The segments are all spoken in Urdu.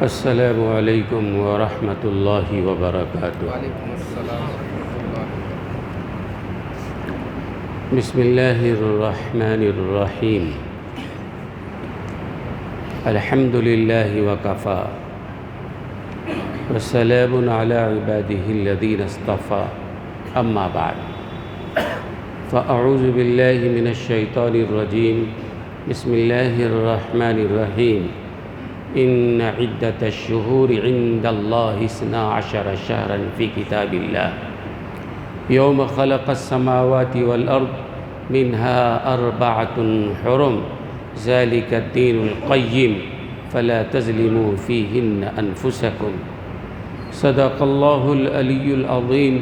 السلام علیکم ورحمۃ اللہ وبرکاتہ۔ وعلیکم السلام ورحمۃ اللہ۔ بسم اللہ الرحمن الرحیم۔ الحمد للہ وکفی وسلام علی عبادہ الذین اصطفی، اما بعد فاعوذ باللہ من الشیطان الرجیم۔ بسم اللہ الرحمن الرحیم۔ ان عدۃ الشہور عند اللہ 12 شہرا فی کتاب اللہ یوم خلق السماوات والارض منها 4 حرم ذلك الدین القیم فلا تظلموا فیہن انفسکم۔ صدق اللہ العلی العظیم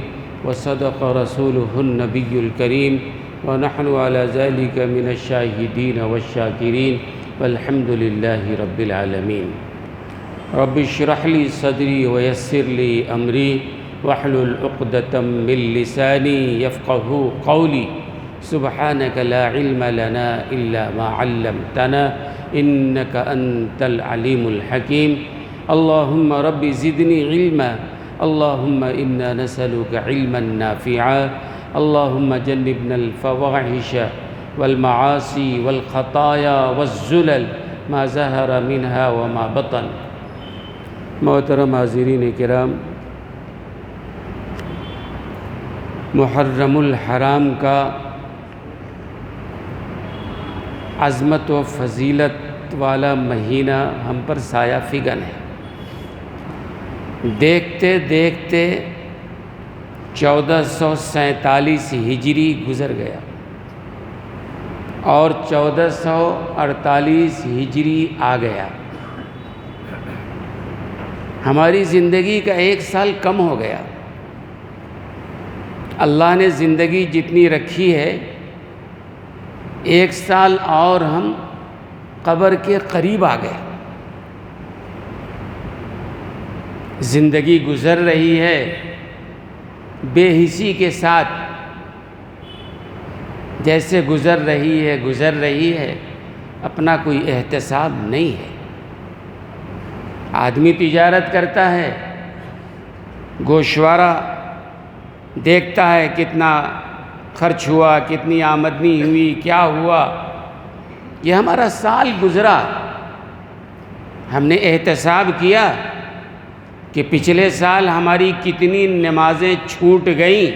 وصدق رسولہ النبی الکریم ونحن على ذلك من الشاہدین والشاکرین والحمد للہ رب العالمین۔ رب اشرح لی صدری ویسر لی امری واحلل عقدۃ من لسانی یفقہوا قولی۔ سبحانک لا علم لنا الا ما علمتنا انک انت العلیم الحکیم۔ اللہم رب زدنی علما، اللہم انا نسألک علما نافعا، اللہم جنبنا الفواحش والمعاصی والخطایا والزلل ما ظہر منہا وما بطن۔ محترم حاضرین کرام، محرم الحرام کا عظمت و فضیلت والا مہینہ ہم پر سایہ فگن ہے۔ دیکھتے دیکھتے 1447 ہجری گزر گیا اور 1448 ہجری آ گیا۔ ہماری زندگی کا 1 سال کم ہو گیا۔ اللہ نے زندگی جتنی رکھی ہے، 1 سال اور ہم قبر کے قریب آ گئے۔ زندگی گزر رہی ہے بے حسی کے ساتھ، جیسے گزر رہی ہے، اپنا کوئی احتساب نہیں ہے۔ آدمی تجارت کرتا ہے، گوشوارہ دیکھتا ہے کتنا خرچ ہوا، کتنی آمدنی ہوئی، کیا ہوا۔ یہ ہمارا سال گزرا، ہم نے احتساب کیا کہ پچھلے سال ہماری کتنی نمازیں چھوٹ گئیں،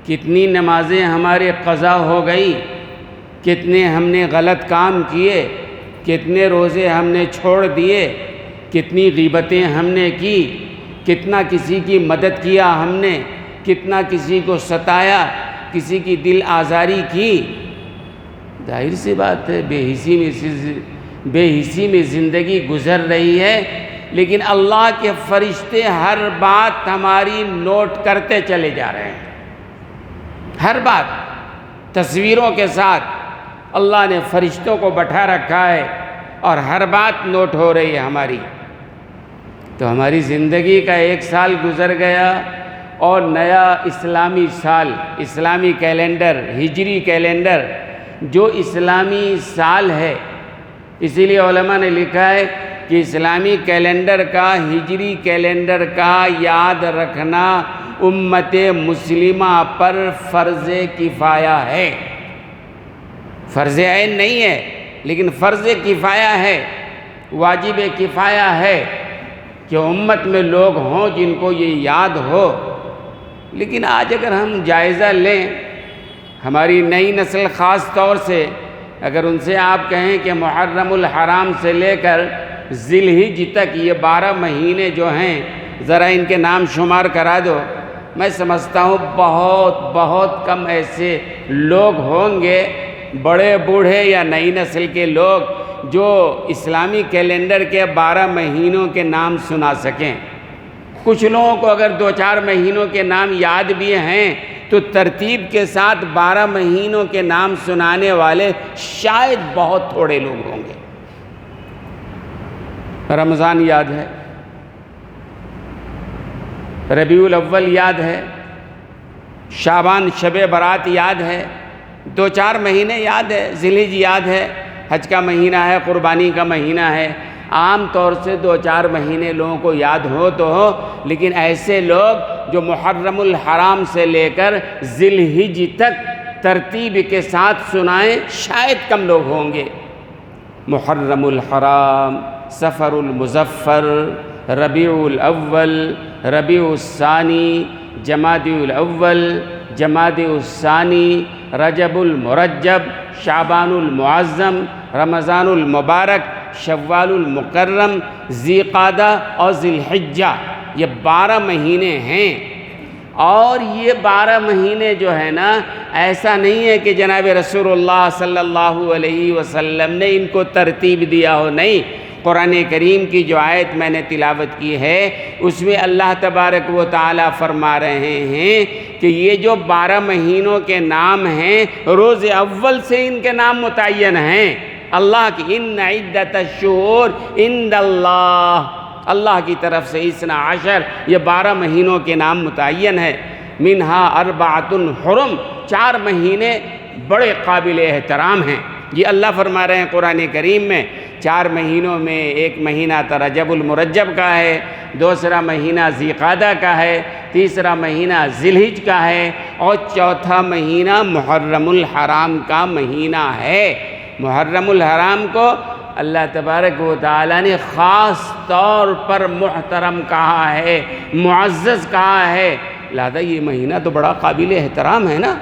کتنی نمازیں ہمارے قضا ہو گئیں، کتنے ہم نے غلط کام کیے، کتنے روزے ہم نے چھوڑ دیے، کتنی غیبتیں ہم نے کی، کتنا کسی کی مدد کیا ہم نے، کتنا کسی کو ستایا، کسی کی دل آزاری کی۔ ظاہر سی بات ہے بے حسی میں زندگی گزر رہی ہے، لیکن اللہ کے فرشتے ہر بات ہماری نوٹ کرتے چلے جا رہے ہیں۔ ہر بات تصویروں کے ساتھ اللہ نے فرشتوں کو بٹھا رکھا ہے اور ہر بات نوٹ ہو رہی ہے ہماری۔ تو ہماری زندگی کا 1 سال گزر گیا اور نیا اسلامی سال، اسلامی کیلنڈر، ہجری کیلنڈر جو اسلامی سال ہے، اسی لیے علماء نے لکھا ہے کہ اسلامی کیلنڈر کا، ہجری کیلنڈر کا یاد رکھنا امت مسلمہ پر فرض کفایہ ہے۔ فرض عین نہیں ہے، لیکن فرض کفایہ ہے، واجب کفایہ ہے کہ امت میں لوگ ہوں جن کو یہ یاد ہو۔ لیکن آج اگر ہم جائزہ لیں، ہماری نئی نسل خاص طور سے، اگر ان سے آپ کہیں کہ محرم الحرام سے لے کر ذی الحجہ تک یہ 12 مہینے جو ہیں ذرا ان کے نام شمار کرا دو، میں سمجھتا ہوں بہت کم ایسے لوگ ہوں گے، بڑے بوڑھے یا نئی نسل کے لوگ، جو اسلامی کیلنڈر کے 12 مہینوں کے نام سنا سکیں۔ کچھ لوگوں کو اگر 2-4 مہینوں کے نام یاد بھی ہیں تو ترتیب کے ساتھ 12 مہینوں کے نام سنانے والے شاید بہت تھوڑے لوگ ہوں گے۔ رمضان یاد ہے، ربیع الاول یاد ہے، شعبان شب برات یاد ہے، 2-4 مہینے یاد ہے، ذی الحجہ یاد ہے، حج کا مہینہ ہے، قربانی کا مہینہ ہے، عام طور سے 2-4 مہینے لوگوں کو یاد ہو تو ہو، لیکن ایسے لوگ جو محرم الحرام سے لے کر ذی الحج تک ترتیب کے ساتھ سنائیں شاید کم لوگ ہوں گے۔ محرم الحرام، صفر المظفر، ربیع الاول، ربیع الثانی، جمادی الاول، جمادی الثانی، رجب المرجب، شعبان المعظم، رمضان المبارک، شوال المکرم، ذی قعدہ اور ذی الحجہ، یہ 12 مہینے ہیں۔ اور یہ 12 مہینے جو ہے نا، ایسا نہیں ہے کہ جناب رسول اللہ صلی اللہ علیہ وسلم نے ان کو ترتیب دیا ہو، نہیں۔ قرآن کریم کی جو آیت میں نے تلاوت کی ہے اس میں اللہ تبارک و تعالیٰ فرما رہے ہیں کہ یہ جو 12 مہینوں کے نام ہیں روز اول سے ان کے نام متعین ہیں۔ اللہ کی ان عدت الشہور عند اللہ کی طرف سے 12 یہ 12 مہینوں کے نام متعین ہے۔ منہا 4 حرم، 4 مہینے بڑے قابل احترام ہیں۔ یہ اللہ فرما رہے ہیں قرآن کریم میں 4 مہینوں میں ایک مہینہ تو رجب المرجب کا ہے، دوسرا مہینہ ذی قعدہ کا ہے، تیسرا مہینہ ذی الحج کا ہے، اور چوتھا مہینہ محرم الحرام کا مہینہ ہے۔ محرم الحرام کو اللہ تبارک و تعالیٰ نے خاص طور پر محترم کہا ہے، معزز کہا ہے، لہذا یہ مہینہ تو بڑا قابل احترام ہے نا۔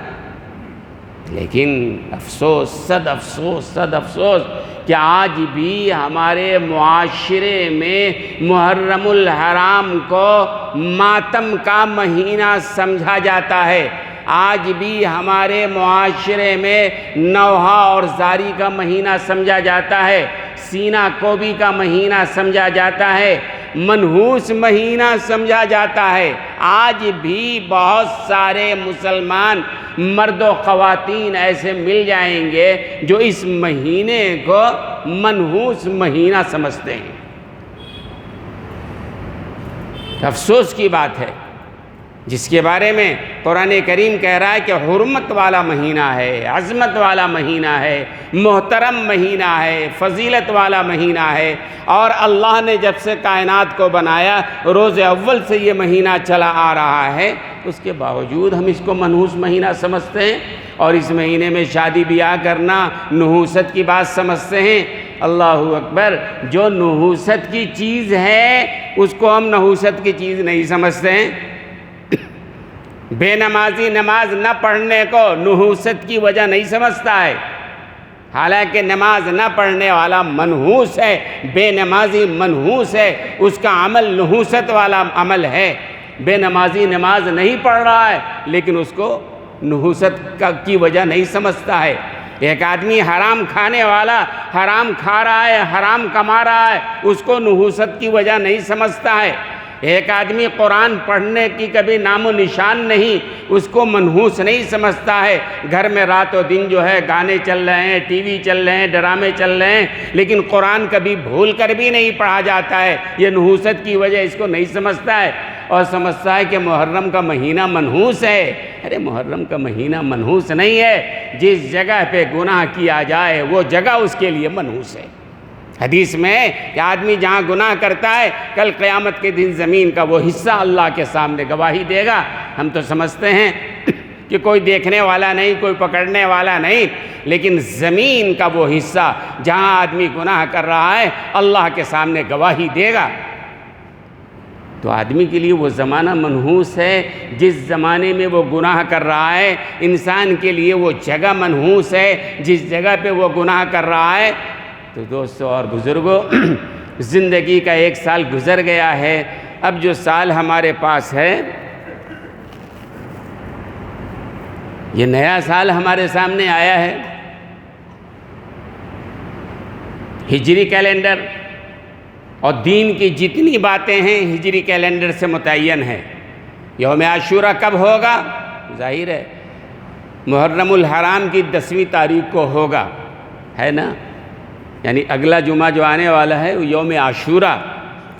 لیکن افسوس، صد افسوس کہ آج بھی ہمارے معاشرے میں محرم الحرام کو ماتم کا مہینہ سمجھا جاتا ہے۔ آج بھی ہمارے معاشرے میں نوحہ اور زاری کا مہینہ سمجھا جاتا ہے، سینہ کوبی کا مہینہ سمجھا جاتا ہے، منحوس مہینہ سمجھا جاتا ہے۔ آج بھی بہت سارے مسلمان مرد و خواتین ایسے مل جائیں گے جو اس مہینے کو منحوس مہینہ سمجھتے ہیں۔ افسوس کی بات ہے، جس کے بارے میں قرآن کریم کہہ رہا ہے کہ حرمت والا مہینہ ہے، عظمت والا مہینہ ہے، محترم مہینہ ہے، فضیلت والا مہینہ ہے، اور اللہ نے جب سے کائنات کو بنایا روز اول سے یہ مہینہ چلا آ رہا ہے، اس کے باوجود ہم اس کو منحوس مہینہ سمجھتے ہیں اور اس مہینے میں شادی بیاہ کرنا نحوست کی بات سمجھتے ہیں۔ اللہ اکبر، جو نحوست کی چیز ہے اس کو ہم نحوست کی چیز نہیں سمجھتے ہیں۔ بے نمازی نماز نہ پڑھنے کو نحوست کی وجہ نہیں سمجھتا ہے، حالانکہ نماز نہ پڑھنے والا منحوس ہے، بے نمازی منحوس ہے، اس کا عمل نحوست والا عمل ہے۔ بے نمازی نماز نہیں پڑھ رہا ہے لیکن اس کو نحوست کی وجہ نہیں سمجھتا ہے۔ ایک آدمی حرام کھانے والا حرام کھا رہا ہے، حرام کما رہا ہے، اس کو نحوست کی وجہ نہیں سمجھتا ہے۔ ایک آدمی قرآن پڑھنے کی کبھی نام و نشان نہیں، اس کو منحوس نہیں سمجھتا ہے۔ گھر میں رات و دن جو ہے گانے چل رہے ہیں، ٹی وی چل رہے ہیں، ڈرامے چل رہے ہیں، لیکن قرآن کبھی بھول کر بھی نہیں پڑھا جاتا ہے، یہ نحوست کی وجہ اس کو نہیں سمجھتا ہے، اور سمجھتا ہے کہ محرم کا مہینہ منحوس ہے۔ ارے محرم کا مہینہ منحوس نہیں ہے، جس جگہ پہ گناہ کیا جائے وہ جگہ اس کے لیے منحوس ہے۔ حدیث میں کہ آدمی جہاں گناہ کرتا ہے کل قیامت کے دن زمین کا وہ حصہ اللہ کے سامنے گواہی دے گا۔ ہم تو سمجھتے ہیں کہ کوئی دیکھنے والا نہیں، کوئی پکڑنے والا نہیں، لیکن زمین کا وہ حصہ جہاں آدمی گناہ کر رہا ہے اللہ کے سامنے گواہی دے گا۔ تو آدمی کے لیے وہ زمانہ منحوس ہے، جس زمانے میں وہ گناہ کر رہا ہے، انسان کے لیے وہ جگہ منحوس ہے جس جگہ پہ وہ گناہ کر رہا ہے۔ تو دوستو اور بزرگوں، زندگی کا 1 سال گزر گیا ہے، اب جو سال ہمارے پاس ہے یہ نیا سال ہمارے سامنے آیا ہے۔ ہجری کیلنڈر اور دین کی جتنی باتیں ہیں ہجری کیلنڈر سے متعین ہے۔ یوم عاشورہ کب ہوگا؟ ظاہر ہے محرم الحرام کی 10ویں تاریخ کو ہوگا، ہے نا؟ یعنی اگلا جمعہ جو آنے والا ہے وہ یوم عاشورہ،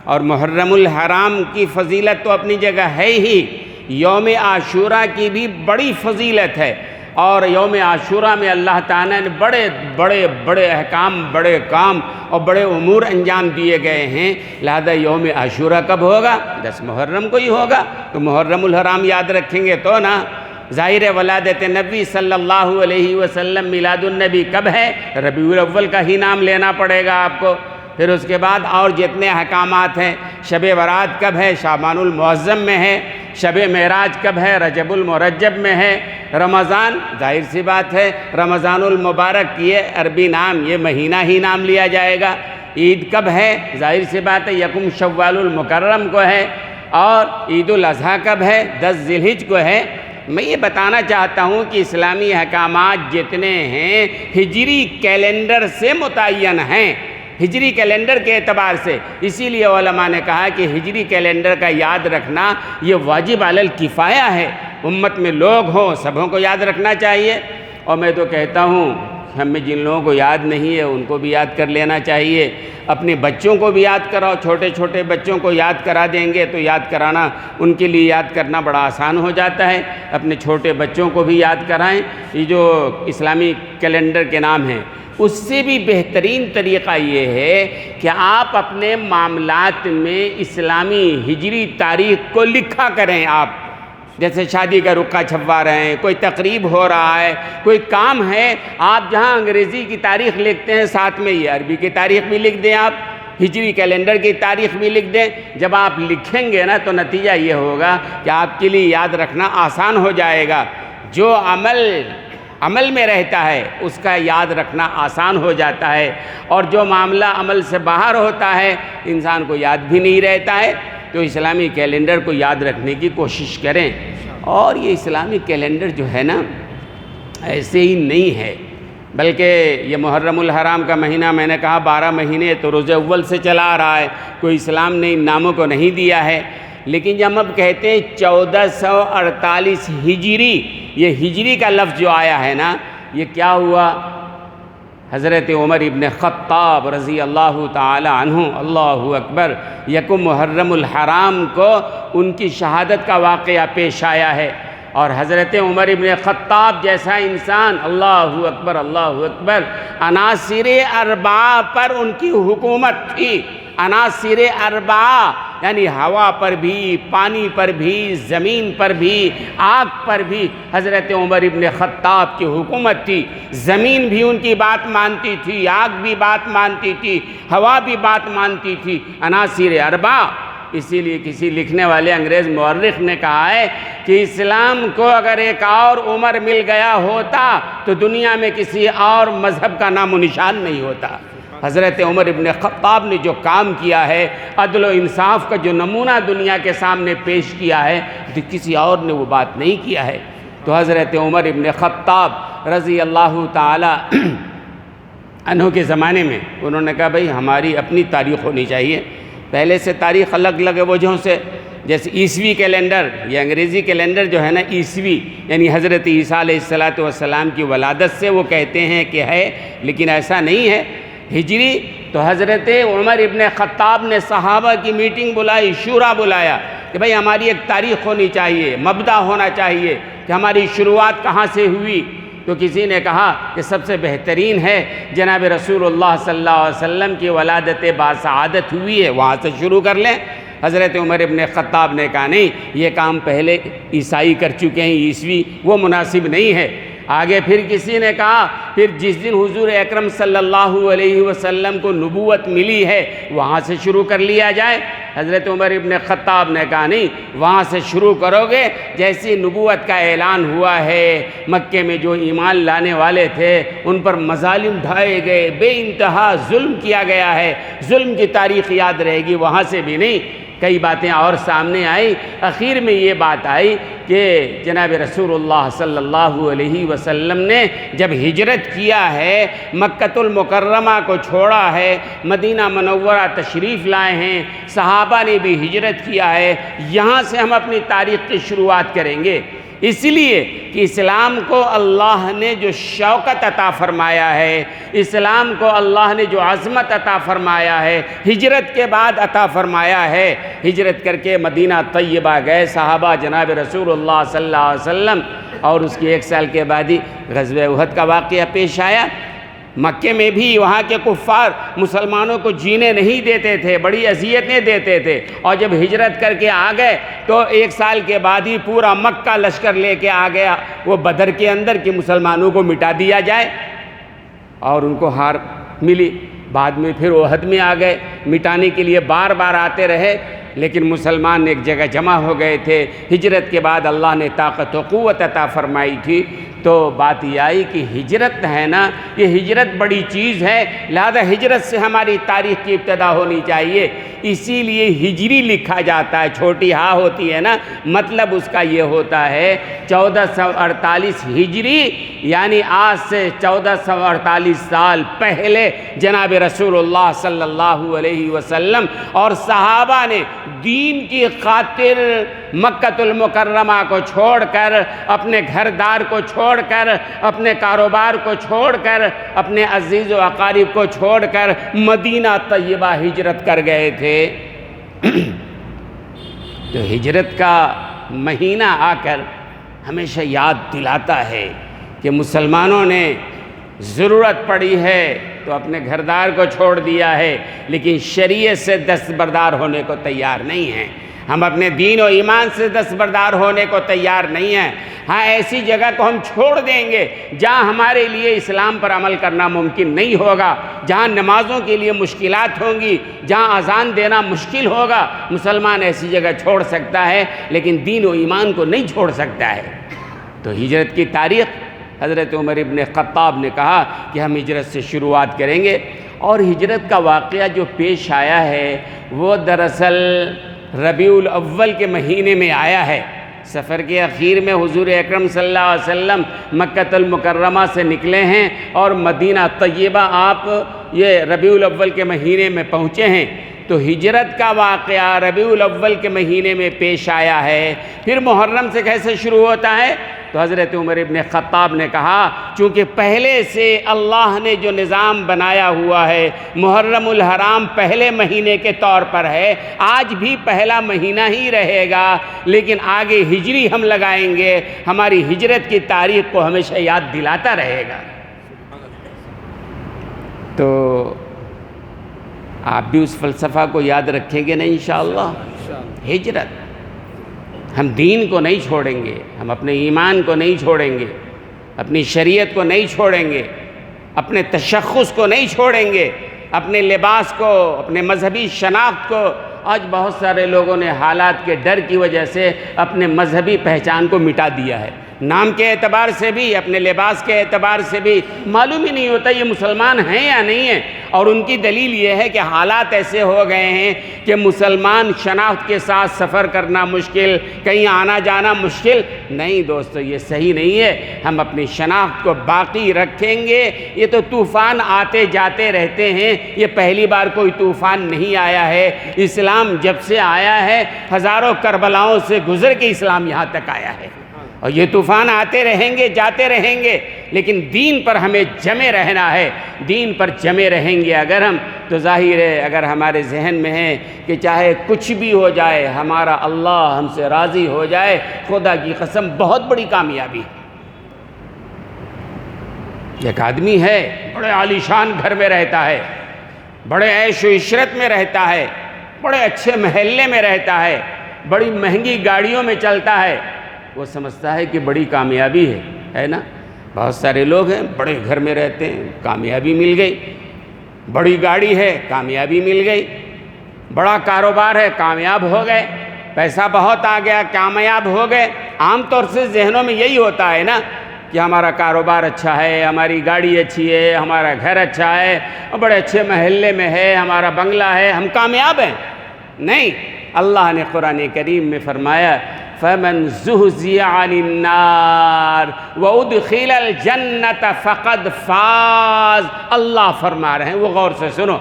اور محرم الحرام کی فضیلت تو اپنی جگہ ہے ہی، یوم عاشورہ کی بھی بڑی فضیلت ہے۔ اور یوم عاشورہ میں اللہ تعالیٰ نے بڑے بڑے بڑے احکام، بڑے کام اور بڑے امور انجام دیے گئے ہیں، لہذا یوم عاشورہ کب ہوگا؟ 10 محرم کو ہی ہوگا، تو محرم الحرام یاد رکھیں گے تو نا۔ ظاہر ولادت نبی صلی اللہ علیہ وسلم، میلاد النبی کب ہے؟ ربیع الاول کا ہی نام لینا پڑے گا آپ کو۔ پھر اس کے بعد اور جتنے احکامات ہیں، شب برات کب ہے؟ شعبان المعظم میں ہے۔ شب معراج کب ہے؟ رجب المرجب میں ہے۔ رمضان ظاہر سی بات ہے رمضان المبارک، یہ عربی نام، یہ مہینہ ہی نام لیا جائے گا۔ عید کب ہے؟ ظاہر سی بات ہے یکم شوال المکرم کو ہے۔ اور عید الاضحیٰ کب ہے؟ 10 ذی الحجہ کو ہے۔ میں یہ بتانا چاہتا ہوں کہ اسلامی احکامات جتنے ہیں ہجری کیلنڈر سے متعین ہیں، ہجری کیلنڈر کے اعتبار سے۔ اسی لیے علماء نے کہا کہ ہجری کیلنڈر کا یاد رکھنا یہ واجب علی الکفایہ ہے، امت میں لوگ ہوں سبوں کو یاد رکھنا چاہیے۔ اور میں تو کہتا ہوں ہم میں جن لوگوں کو یاد نہیں ہے ان کو بھی یاد کر لینا چاہیے، اپنے بچوں کو بھی یاد کراؤ، چھوٹے چھوٹے بچوں کو یاد کرا دیں گے تو یاد کرانا ان کے لیے یاد کرنا بڑا آسان ہو جاتا ہے۔ اپنے چھوٹے بچوں کو بھی یاد کرائیں۔ یہ جو اسلامی کیلنڈر کے نام ہیں، اس سے بھی بہترین طریقہ یہ ہے کہ آپ اپنے معاملات میں اسلامی ہجری تاریخ کو لکھا کریں۔ آپ جیسے شادی کا رقعہ چھپوا رہے ہیں، کوئی تقریب ہو رہا ہے، کوئی کام ہے، آپ جہاں انگریزی کی تاریخ لکھتے ہیں ساتھ میں یہ عربی کی تاریخ بھی لکھ دیں، آپ ہجری کیلنڈر کی تاریخ بھی لکھ دیں۔ جب آپ لکھیں گے نا تو نتیجہ یہ ہوگا کہ آپ کے لیے یاد رکھنا آسان ہو جائے گا۔ جو عمل میں رہتا ہے اس کا یاد رکھنا آسان ہو جاتا ہے، اور جو معاملہ عمل سے باہر ہوتا ہے انسان کو یاد بھی نہیں رہتا ہے۔ تو اسلامی کیلنڈر کو یاد رکھنے کی کوشش کریں۔ اور یہ اسلامی کیلنڈر جو ہے نا ایسے ہی نہیں ہے، بلکہ یہ محرم الحرام کا مہینہ میں نے کہا 12 مہینے تو روز اول سے چلا آ رہا ہے، کوئی اسلام نے ان ناموں کو نہیں دیا ہے۔ لیکن جب ہم کہتے ہیں 1448 ہجری، یہ ہجری کا لفظ جو آیا ہے نا، یہ کیا ہوا؟ حضرت عمر ابن خطاب رضی اللہ تعالی عنہ، اللہ اکبر، یکم محرم الحرام کو ان کی شہادت کا واقعہ پیش آیا ہے۔ اور حضرت عمر ابن خطاب جیسا انسان، اللہ اکبر اللہ اکبر، عناصر اربعہ پر ان کی حکومت تھی۔ عناصر اربعہ یعنی ہوا پر بھی، پانی پر بھی، زمین پر بھی، آگ پر بھی حضرت عمر ابن خطاب کی حکومت تھی۔ زمین بھی ان کی بات مانتی تھی، آگ بھی بات مانتی تھی، ہوا بھی بات مانتی تھی۔ عناصر اربعہ، اسی لیے کسی لکھنے والے انگریز مورخ نے کہا ہے کہ اسلام کو اگر ایک اور عمر مل گیا ہوتا تو دنیا میں کسی اور مذہب کا نام و نشان نہیں ہوتا۔ حضرت عمر ابن خطاب نے جو کام کیا ہے، عدل و انصاف کا جو نمونہ دنیا کے سامنے پیش کیا ہے، تو کسی اور نے وہ بات نہیں کیا ہے۔ تو حضرت عمر ابن خطاب رضی اللہ تعالی عنہ کے زمانے میں انہوں نے کہا بھائی ہماری اپنی تاریخ ہونی چاہیے، پہلے سے تاریخ الگ الگ وجہوں سے، جیسے عیسوی کیلنڈر، یہ انگریزی کیلنڈر جو ہے نا عیسوی، یعنی حضرت عیسیٰ علیہ السلام کی ولادت سے وہ کہتے ہیں کہ ہے، لیکن ایسا نہیں ہے۔ ہجری تو حضرت عمر ابن خطاب نے صحابہ کی میٹنگ بلائی، شورا بلایا کہ بھائی ہماری ایک تاریخ ہونی چاہیے، مبدأ ہونا چاہیے کہ ہماری شروعات کہاں سے ہوئی۔ تو کسی نے کہا کہ سب سے بہترین ہے جناب رسول اللہ صلی اللہ علیہ وسلم کی ولادت باسعادت ہوئی ہے، وہاں سے شروع کر لیں۔ حضرت عمر ابن خطاب نے کہا نہیں، یہ کام پہلے عیسائی کر چکے ہیں، عیسوی، وہ مناسب نہیں ہے۔ آگے پھر کسی نے کہا پھر جس دن حضور اکرم صلی اللہ علیہ وسلم کو نبوت ملی ہے وہاں سے شروع کر لیا جائے۔ حضرت عمر ابن خطاب نے کہا نہیں، وہاں سے شروع کرو گے جیسی نبوت کا اعلان ہوا ہے، مکے میں جو ایمان لانے والے تھے ان پر مظالم ڈھائے گئے، بے انتہا ظلم کیا گیا ہے، ظلم کی تاریخ یاد رہے گی، وہاں سے بھی نہیں۔ کئی باتیں اور سامنے آئیں، اخیر میں یہ بات آئی کہ جناب رسول اللہ صلی اللہ علیہ وسلم نے جب ہجرت کیا ہے، مکۃ المکرمہ کو چھوڑا ہے، مدینہ منورہ تشریف لائے ہیں، صحابہ نے بھی ہجرت کیا ہے، یہاں سے ہم اپنی تاریخ کی شروعات کریں گے۔ اس لیے کہ اسلام کو اللہ نے جو شوکت عطا فرمایا ہے، اسلام کو اللہ نے جو عظمت عطا فرمایا ہے، ہجرت کے بعد عطا فرمایا ہے۔ ہجرت کر کے مدینہ طیبہ گئے صحابہ، جناب رسول اللہ صلی اللہ علیہ وسلم اور اس کے 1 سال کے بعد ہی غزوہ احد کا واقعہ پیش آیا۔ مکے میں بھی وہاں کے کفار مسلمانوں کو جینے نہیں دیتے تھے، بڑی اذیتیں دیتے تھے، اور جب ہجرت کر کے آ گئے تو 1 سال کے بعد ہی پورا مکہ لشکر لے کے آ گیا وہ بدر کے اندر کہ مسلمانوں کو مٹا دیا جائے، اور ان کو ہار ملی۔ بعد میں پھر احد میں آ گئے، مٹانے کے لیے بار بار آتے رہے، لیکن مسلمان ایک جگہ جمع ہو گئے تھے۔ ہجرت کے بعد اللہ نے طاقت و قوت عطا فرمائی تھی، تو بات یہ آئی کہ ہجرت ہے نا، یہ ہجرت بڑی چیز ہے، لہذا ہجرت سے ہماری تاریخ کی ابتدا ہونی چاہیے۔ اسی لیے ہجری لکھا جاتا ہے، چھوٹی ہاں ہوتی ہے نا، مطلب اس کا یہ ہوتا ہے 1448 ہجری، یعنی آج سے 1448 سال پہلے جناب رسول اللہ صلی اللہ علیہ وسلم اور صحابہ نے دین کی خاطر مکہ المکرمہ کو چھوڑ کر، اپنے گھر دار کو چھوڑ کر، اپنے کاروبار کو چھوڑ کر، اپنے عزیز و اقارب کو چھوڑ کر مدینہ طیبہ ہجرت کر گئے تھے۔ تو ہجرت کا مہینہ آ کر ہمیشہ یاد دلاتا ہے کہ مسلمانوں نے ضرورت پڑی ہے تو اپنے گھردار کو چھوڑ دیا ہے، لیکن شریعت سے دستبردار ہونے کو تیار نہیں ہیں۔ ہم اپنے دین و ایمان سے دستبردار ہونے کو تیار نہیں ہیں۔ ہاں، ایسی جگہ کو ہم چھوڑ دیں گے جہاں ہمارے لیے اسلام پر عمل کرنا ممکن نہیں ہوگا، جہاں نمازوں کے لیے مشکلات ہوں گی، جہاں اذان دینا مشکل ہوگا۔ مسلمان ایسی جگہ چھوڑ سکتا ہے، لیکن دین و ایمان کو نہیں چھوڑ سکتا ہے۔ تو ہجرت کی تاریخ حضرت عمر ابن خطاب نے کہا کہ ہم ہجرت سے شروعات کریں گے، اور ہجرت کا واقعہ جو پیش آیا ہے وہ دراصل ربیع الاول کے مہینے میں آیا ہے۔ سفر کے اخیر میں حضور اکرم صلی اللہ علیہ وسلم مکہ المکرمہ سے نکلے ہیں اور مدینہ طیبہ آپ یہ ربیع الاول کے مہینے میں پہنچے ہیں۔ تو ہجرت کا واقعہ ربیع الاول کے مہینے میں پیش آیا ہے۔ پھر محرم سے کیسے شروع ہوتا ہے؟ تو حضرت عمر ابن خطاب نے کہا چونکہ پہلے سے اللہ نے جو نظام بنایا ہوا ہے، محرم الحرام پہلے مہینے کے طور پر ہے، آج بھی پہلا مہینہ ہی رہے گا، لیکن آگے ہجری ہم لگائیں گے، ہماری ہجرت کی تاریخ کو ہمیشہ یاد دلاتا رہے گا۔ تو آپ بھی اس فلسفہ کو یاد رکھیں گے نا انشاءاللہ۔ ہجرت، ہم دین کو نہیں چھوڑیں گے، ہم اپنے ایمان کو نہیں چھوڑیں گے، اپنی شریعت کو نہیں چھوڑیں گے، اپنے تشخص کو نہیں چھوڑیں گے، اپنے لباس کو، اپنے مذہبی شناخت کو۔ آج بہت سارے لوگوں نے حالات کے ڈر کی وجہ سے اپنے مذہبی پہچان کو مٹا دیا ہے، نام کے اعتبار سے بھی، اپنے لباس کے اعتبار سے بھی معلوم ہی نہیں ہوتا یہ مسلمان ہیں یا نہیں ہیں۔ اور ان کی دلیل یہ ہے کہ حالات ایسے ہو گئے ہیں کہ مسلمان شناخت کے ساتھ سفر کرنا مشکل، کہیں آنا جانا مشکل۔ نہیں دوستو، یہ صحیح نہیں ہے، ہم اپنی شناخت کو باقی رکھیں گے۔ یہ تو طوفان آتے جاتے رہتے ہیں، یہ پہلی بار کوئی طوفان نہیں آیا ہے۔ اسلام جب سے آیا ہے ہزاروں کربلاؤں سے گزر کے اسلام یہاں تک آیا ہے، اور یہ طوفان آتے رہیں گے، جاتے رہیں گے، لیکن دین پر ہمیں جمے رہنا ہے۔ دین پر جمے رہیں گے اگر ہم، تو ظاہر ہے اگر ہمارے ذہن میں ہے کہ چاہے کچھ بھی ہو جائے ہمارا اللہ ہم سے راضی ہو جائے، خدا کی قسم بہت بڑی کامیابی ہے۔ ایک آدمی ہے بڑے عالیشان گھر میں رہتا ہے، بڑے عیش و عشرت میں رہتا ہے، بڑے اچھے محلے میں رہتا ہے، بڑی مہنگی گاڑیوں میں چلتا ہے، وہ سمجھتا ہے کہ بڑی کامیابی ہے نا۔ بہت سارے لوگ ہیں بڑے گھر میں رہتے ہیں، کامیابی مل گئی، بڑی گاڑی ہے، کامیابی مل گئی، بڑا کاروبار ہے، کامیاب ہو گئے، پیسہ بہت آ گیا، کامیاب ہو گئے۔ عام طور سے ذہنوں میں یہی ہوتا ہے نا کہ ہمارا کاروبار اچھا ہے، ہماری گاڑی اچھی ہے، ہمارا گھر اچھا ہے، بڑے اچھے محلے میں ہے، ہمارا بنگلہ ہے، ہم کامیاب ہیں۔ نہیں، اللہ نے قرآن کریم میں فرمایا فَمَنْ زُحْزِحَ عَنِ النَّارِ وَأُدْخِلَ الْجَنَّةَ فَقَدْ فَازَ۔ اللہ فرما رہے ہیں، وہ غور سے سنو،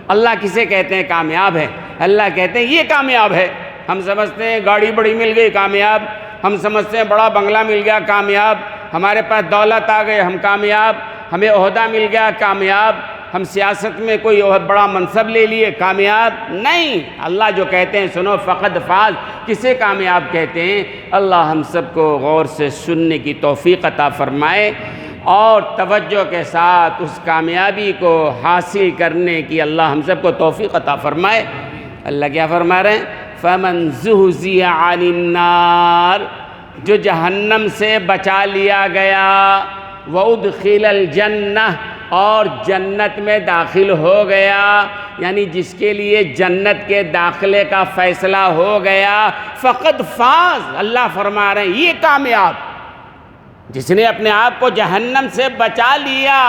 اللہ کسے کہتے ہیں کامیاب ہے؟ اللہ کہتے ہیں یہ کامیاب ہے۔ ہم سمجھتے ہیں گاڑی بڑی مل گئی کامیاب، ہم سمجھتے ہیں بڑا بنگلہ مل گیا کامیاب، ہمارے پاس دولت آ گئی ہم کامیاب، ہمیں عہدہ مل گیا کامیاب، ہم سیاست میں کوئی بڑا منصب لے لیے کامیاب۔ نہیں، اللہ جو کہتے ہیں سنو، فقد فاز، کسے کامیاب کہتے ہیں؟ اللہ ہم سب کو غور سے سننے کی توفیق عطا فرمائے اور توجہ کے ساتھ اس کامیابی کو حاصل کرنے کی اللہ ہم سب کو توفیق عطا فرمائے۔ اللہ کیا فرما رہے ہیں؟ فَمَنْ زُحْزِحَ عَنِ النَّارِ، جو جہنم سے بچا لیا گیا، وَأُدْخِلَ الْجَنَّةَ، اور جنت میں داخل ہو گیا، یعنی جس کے لیے جنت کے داخلے کا فیصلہ ہو گیا، فقد فاز، اللہ فرما رہے ہیں یہ کامیاب، جس نے اپنے آپ کو جہنم سے بچا لیا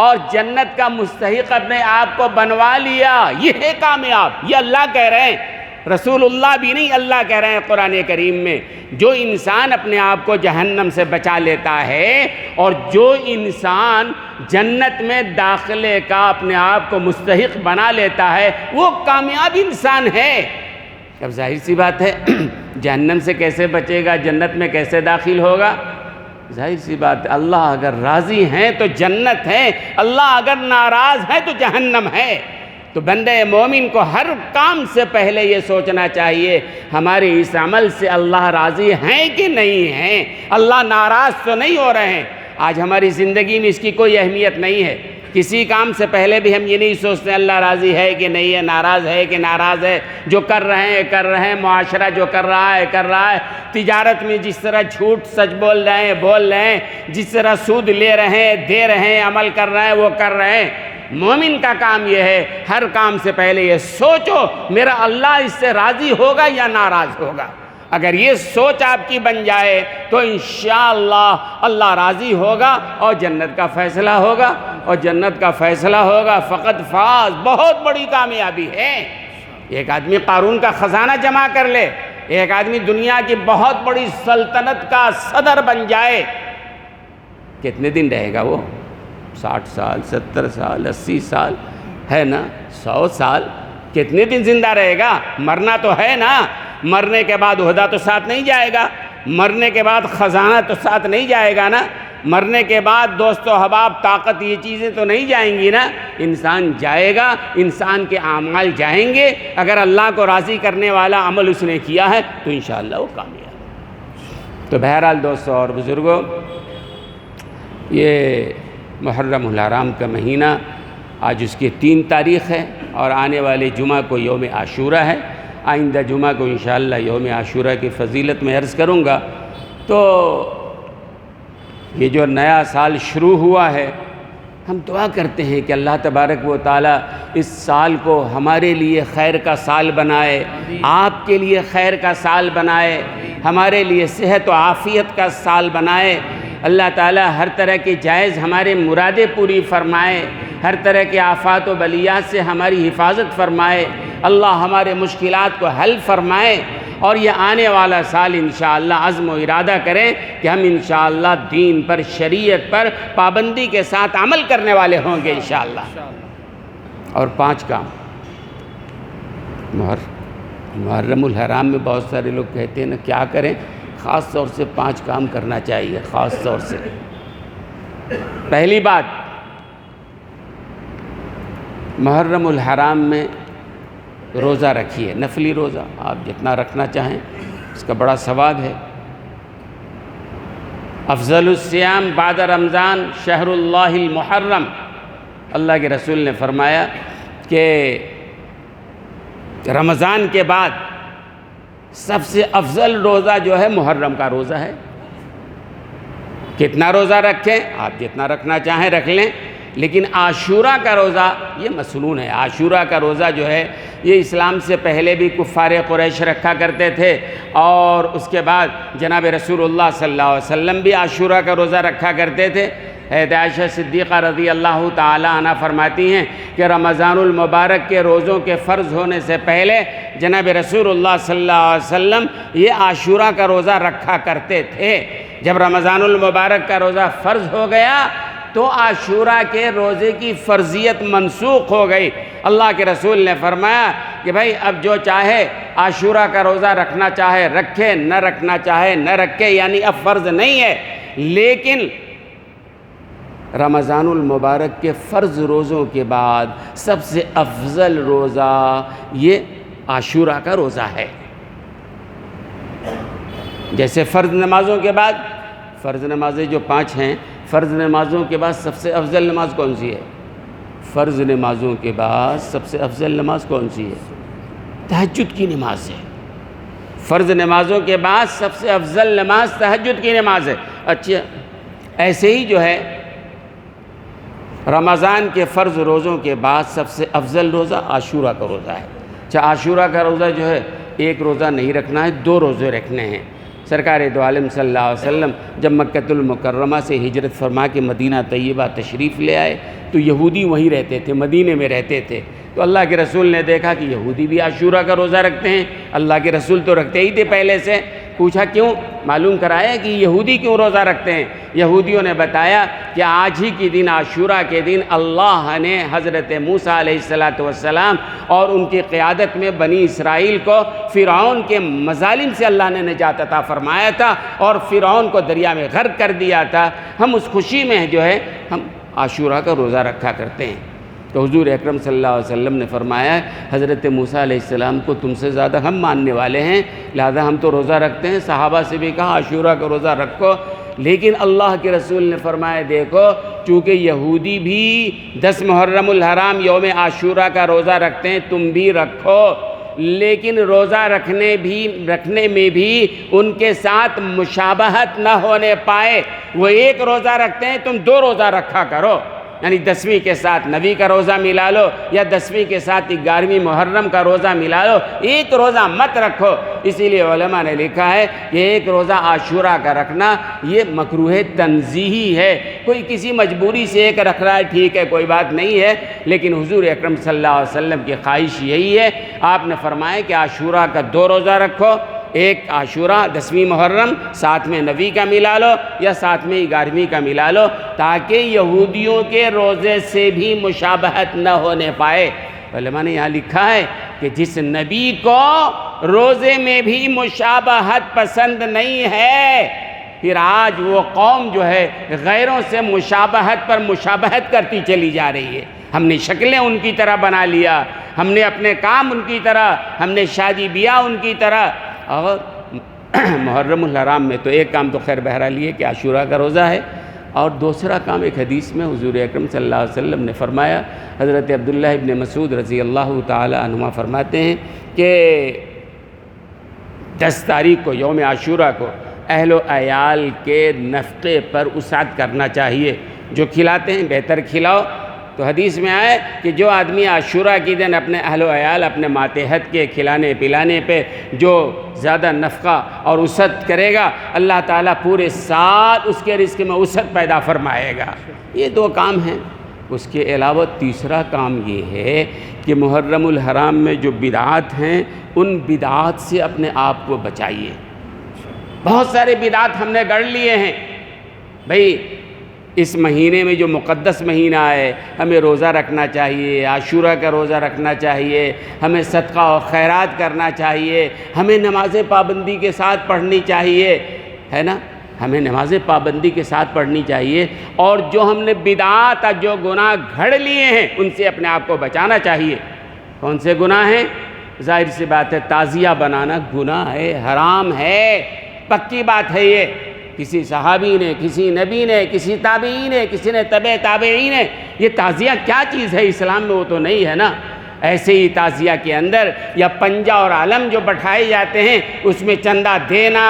اور جنت کا مستحق اپنے آپ کو بنوا لیا، یہ ہے کامیاب۔ یہ اللہ کہہ رہے ہیں، رسول اللہ بھی نہیں، اللہ کہہ رہے ہیں قرآن کریم میں، جو انسان اپنے آپ کو جہنم سے بچا لیتا ہے اور جو انسان جنت میں داخلے کا اپنے آپ کو مستحق بنا لیتا ہے، وہ کامیاب انسان ہے۔ اب ظاہر سی بات ہے جہنم سے کیسے بچے گا، جنت میں کیسے داخل ہوگا؟ ظاہر سی بات ہے، اللہ اگر راضی ہیں تو جنت ہے، اللہ اگر ناراض ہے تو جہنم ہے۔ تو بندہ مومن کو ہر کام سے پہلے یہ سوچنا چاہیے ہمارے اس عمل سے اللہ راضی ہیں کہ نہیں ہیں، اللہ ناراض تو نہیں ہو رہے ہیں۔ آج ہماری زندگی میں اس کی کوئی اہمیت نہیں ہے، کسی کام سے پہلے بھی ہم یہ نہیں سوچتے اللہ راضی ہے کہ نہیں ہے، ناراض ہے کہ ناراض ہے، جو کر رہے ہیں، معاشرہ جو کر رہا ہے، تجارت میں جس طرح جھوٹ سچ بول رہے ہیں، جس طرح سود لے رہے ہیں، دے رہے ہیں، عمل کر رہے ہیں، وہ کر رہے ہیں۔ مومن کا کام یہ ہے ہر کام سے پہلے یہ سوچو میرا اللہ اس سے راضی ہوگا یا ناراض ہوگا۔ اگر یہ سوچ آپ کی بن جائے تو انشاءاللہ اللہ راضی ہوگا اور جنت کا فیصلہ ہوگا، اور جنت کا فیصلہ ہوگا فقط فاز، بہت بڑی کامیابی ہے۔ ایک آدمی قارون کا خزانہ جمع کر لے، ایک آدمی دنیا کی بہت بڑی سلطنت کا صدر بن جائے، کتنے دن رہے گا وہ؟ 60 سال، 70 سال، 80 سال، ہے نا، 100 سال، کتنے دن زندہ رہے گا؟ مرنا تو ہے نا، مرنے کے بعد عہدہ تو ساتھ نہیں جائے گا، مرنے کے بعد خزانہ تو ساتھ نہیں جائے گا نا، مرنے کے بعد دوست و احباب، طاقت، یہ چیزیں تو نہیں جائیں گی نا۔ انسان جائے گا، انسان کے اعمال جائیں گے، اگر اللہ کو راضی کرنے والا عمل اس نے کیا ہے تو انشاءاللہ وہ کامیاب۔ تو بہرحال دوستو اور بزرگوں، یہ محرم الحرام کا مہینہ آج اس کی 3 تاریخ ہے اور آنے والے جمعہ کو یوم عاشورہ ہے۔ آئندہ جمعہ کو انشاءاللہ یوم عاشورہ کی فضیلت میں عرض کروں گا۔ تو یہ جو نیا سال شروع ہوا ہے، ہم دعا کرتے ہیں کہ اللہ تبارک و تعالیٰ اس سال کو ہمارے لیے خیر کا سال بنائے، آپ کے لیے خیر کا سال بنائے، ہمارے لیے صحت و عافیت کا سال بنائے۔ اللہ تعالیٰ ہر طرح کی جائز ہمارے مرادیں پوری فرمائے، ہر طرح کے آفات و بلیات سے ہماری حفاظت فرمائے، اللہ ہمارے مشکلات کو حل فرمائے، اور یہ آنے والا سال انشاءاللہ عزم و ارادہ کریں کہ ہم انشاءاللہ دین پر، شریعت پر پابندی کے ساتھ عمل کرنے والے ہوں گے انشاءاللہ۔ اور 5 کام محرم الحرام میں بہت سارے لوگ کہتے ہیں نا کیا کریں، خاص طور سے 5 کام کرنا چاہیے، خاص طور سے۔ پہلی بات، محرم الحرام میں روزہ رکھیے، نفلی روزہ آپ جتنا رکھنا چاہیں، اس کا بڑا ثواب ہے۔ افضل الصیام بعد رمضان شہر اللہ المحرم، اللہ کے رسول نے فرمایا کہ رمضان کے بعد سب سے افضل روزہ جو ہے محرم کا روزہ ہے۔ کتنا روزہ رکھیں؟ آپ جتنا رکھنا چاہیں رکھ لیں، لیکن عاشورہ کا روزہ یہ مسنون ہے۔ عاشورہ کا روزہ جو ہے یہ اسلام سے پہلے بھی کفار قریش رکھا کرتے تھے، اور اس کے بعد جناب رسول اللہ صلی اللہ علیہ وسلم بھی عاشورہ کا روزہ رکھا کرتے تھے۔ حضرت عائشہ صدیقہ رضی اللہ تعالی عنہ فرماتی ہیں کہ رمضان المبارک کے روزوں کے فرض ہونے سے پہلے جناب رسول اللہ صلی اللہ علیہ وسلم یہ عاشورہ کا روزہ رکھا کرتے تھے۔ جب رمضان المبارک کا روزہ فرض ہو گیا تو عاشورہ کے روزے کی فرضیت منسوخ ہو گئی۔ اللہ کے رسول نے فرمایا کہ بھائی اب جو چاہے عاشورہ کا روزہ رکھنا چاہے رکھے، نہ رکھنا چاہے نہ رکھے، یعنی اب فرض نہیں ہے، لیکن رمضان المبارک کے فرض روزوں کے بعد سب سے افضل روزہ یہ عاشورہ کا روزہ ہے۔ جیسے فرض نمازوں کے بعد، فرض نمازیں جو 5 ہیں، فرض نمازوں کے بعد سب سے افضل نماز کون سی ہے؟ فرض نمازوں کے بعد سب سے افضل نماز کون سی ہے؟ تہجد کی نماز ہے۔ فرض نمازوں کے بعد سب سے افضل نماز تہجد کی نماز ہے۔ اچھا، ایسے ہی جو ہے رمضان کے فرض روزوں کے بعد سب سے افضل روزہ عاشورہ کا روزہ ہے۔ اچھا، عاشورہ کا روزہ جو ہے ایک روزہ نہیں رکھنا ہے، 2 روزے رکھنے ہیں۔ سرکار دو عالم صلی اللہ علیہ وسلم جب مکۃ المکرمہ سے ہجرت فرما کے مدینہ طیبہ تشریف لے آئے تو یہودی وہیں رہتے تھے، مدینے میں رہتے تھے۔ تو اللہ کے رسول نے دیکھا کہ یہودی بھی عاشورہ کا روزہ رکھتے ہیں، اللہ کے رسول تو رکھتے ہی تھے پہلے سے۔ پوچھا کیوں؟ معلوم کرایا کہ یہودی کیوں روزہ رکھتے ہیں۔ یہودیوں نے بتایا کہ آج ہی کے دن، عاشورہ کے دن، اللہ نے حضرت موسیٰ علیہ السلام اور ان کی قیادت میں بنی اسرائیل کو فرعون کے مظالم سے اللہ نے نجات عطا فرمایا تھا اور فرعون کو دریا میں غرق کر دیا تھا۔ ہم اس خوشی میں جو ہے ہم عاشورہ کا روزہ رکھا کرتے ہیں۔ تو حضور اکرم صلی اللہ علیہ وسلم نے فرمایا حضرت موسیٰ علیہ السلام کو تم سے زیادہ ہم ماننے والے ہیں، لہذا ہم تو روزہ رکھتے ہیں۔ صحابہ سے بھی کہا عاشورہ کا روزہ رکھو، لیکن اللہ کے رسول نے فرمایا دیکھو چونکہ یہودی بھی 10 محرم الحرام یوم عاشورہ کا روزہ رکھتے ہیں، تم بھی رکھو، لیکن روزہ رکھنے میں بھی ان کے ساتھ مشابہت نہ ہونے پائے۔ وہ ایک روزہ رکھتے ہیں، تم 2 روزہ رکھا کرو، یعنی 10ویں کے ساتھ نبی کا روزہ ملا لو یا 10ویں کے ساتھ 11ویں محرم کا روزہ ملا لو، ایک روزہ مت رکھو۔ اسی لیے علماء نے لکھا ہے کہ ایک روزہ عاشورہ کا رکھنا یہ مکروہ تنزیہی ہے۔ کوئی کسی مجبوری سے ایک رکھ رہا ہے، ٹھیک ہے، کوئی بات نہیں ہے، لیکن حضور اکرم صلی اللہ علیہ وسلم کی خواہش یہی ہے۔ آپ نے فرمایا کہ عاشورہ کا 2 روزہ رکھو، ایک عاشورہ 10ویں محرم ساتھ میں نبی کا ملا لو یا ساتھ میں 11ویں کا ملا لو، تاکہ یہودیوں کے روزے سے بھی مشابہت نہ ہونے پائے۔ علماء نے یہاں لکھا ہے کہ جس نبی کو روزے میں بھی مشابہت پسند نہیں ہے، پھر آج وہ قوم جو ہے غیروں سے مشابہت پر مشابہت کرتی چلی جا رہی ہے۔ ہم نے شکلیں ان کی طرح بنا لیا، ہم نے اپنے کام ان کی طرح، ہم نے شادی بیاہ ان کی طرح۔ اور محرم الحرام میں تو ایک کام تو خیر بہرحال یہ کہ عاشورہ کا روزہ ہے، اور دوسرا کام ایک حدیث میں حضور اکرم صلی اللہ علیہ وسلم نے فرمایا، حضرت عبداللہ ابن مسعود رضی اللہ تعالی عنہما فرماتے ہیں کہ 10 تاریخ کو یوم عاشورہ کو اہل و عیال کے نفقے پر وسعت کرنا چاہیے۔ جو کھلاتے ہیں بہتر کھلاؤ۔ تو حدیث میں آئے کہ جو آدمی عاشورہ کی دن اپنے اہل و عیال، اپنے ماتحت کے کھلانے پلانے پہ جو زیادہ نفقہ اور وسعت کرے گا، اللہ تعالیٰ پورے سال اس کے رزق میں وسعت پیدا فرمائے گا۔ یہ 2 کام ہیں۔ اس کے علاوہ تیسرا کام یہ ہے کہ محرم الحرام میں جو بدعات ہیں ان بدعات سے اپنے آپ کو بچائیے۔ بہت سارے بدعات ہم نے گڑھ لیے ہیں۔ بھئی اس مہینے میں جو مقدس مہینہ ہے ہمیں روزہ رکھنا چاہیے، عاشورہ کا روزہ رکھنا چاہیے، ہمیں صدقہ و خیرات کرنا چاہیے، ہمیں نمازیں پابندی کے ساتھ پڑھنی چاہیے، ہے نا، ہمیں نمازیں پابندی کے ساتھ پڑھنی چاہیے، اور جو ہم نے بدعات جو گناہ گھڑ لیے ہیں ان سے اپنے آپ کو بچانا چاہیے۔ کون سے گناہ ہیں؟ ظاہر سی بات ہے تعزیہ بنانا گناہ ہے، حرام ہے، پکی بات ہے یہ۔ کسی صحابی نے، کسی نبی نے، کسی تابعی نے، کسی نے تبع تابعی نے، یہ تعزیہ کیا چیز ہے اسلام میں؟ وہ تو نہیں ہے نا۔ ایسے ہی تعزیہ کے اندر یا پنجہ اور علم جو بٹھائے جاتے ہیں اس میں چندہ دینا،